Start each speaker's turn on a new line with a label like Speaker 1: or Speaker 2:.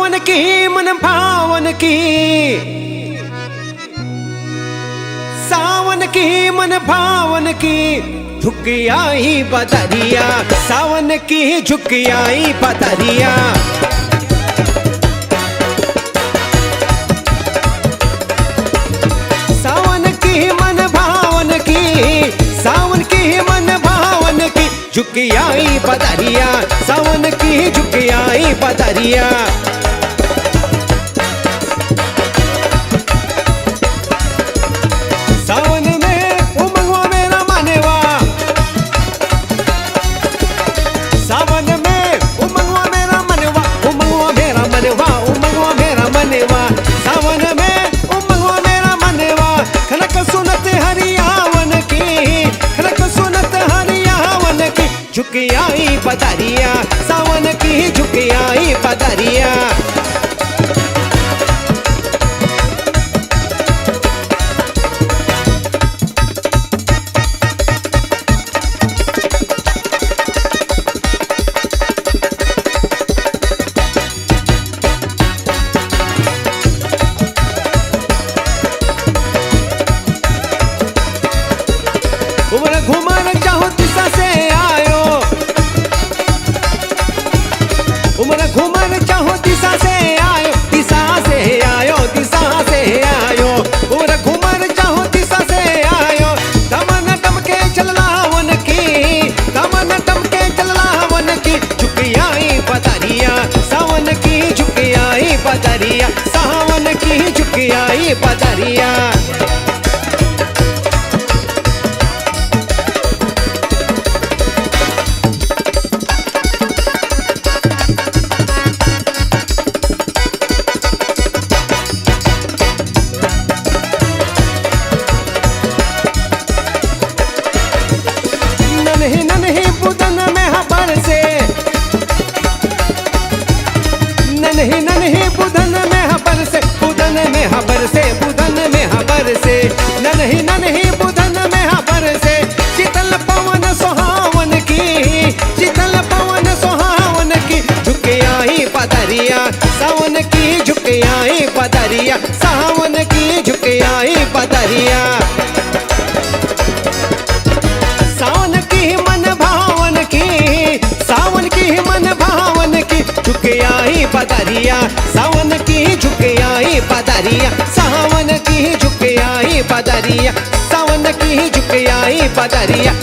Speaker 1: सावन की मन भावन की, सावन की मन भावन की, झुक आई बदरिया, सावन की झुक आई बदरिया। सावन की मन भावन की, सावन की मन भावन की, झुक आई बदरिया, सावन की झुक आई बदरिया। सावन में उमंगवा मेरा मनवा, सावन में उमंगवा मेरा मनवा, उमंगवा मेरा मनवा, उमंगवा मेरा मनवा। सावन में उमंगवा मेरा मनवा, खनक सुनत हरियावन की, खनक सुनत हरियावन की, झुक आई बदरिया, सावन की झुक आई बदरिया। उमर घुमर चाहो दिशा से आयो, उमर घुमर चाहो दिशा से आयो, दिशा से आयो, दिशा से आयो। उमर घुमर चाहो दिशा से आयो, दमन दम के चललावन की, दमन दम के चललावन की, झुक आई बदरिया, सावन की झुक आई बदरिया, सावन की झुक आई बदरिया। नन्ही नन्ही बुदन में हबर से, नन्ही नन्ही बुदन में हबर से, बुदन में हबर से, बुदन में हबर से, नन्ही नन्ही बुदन में हबर से, शीतल पवन सुहावन की, शीतल पवन सुहावन की, झुक आई बदरिया, सावन की झुक आई बदरिया, सावन की झुक आई बदरिया। सावन की मन भावन की, सावन की मन भावन की, झुक आई बदरिया, सावन की झुक आई बदरिया, सावन की झुक आई बदरिया, सावन की झुक आई बदरिया।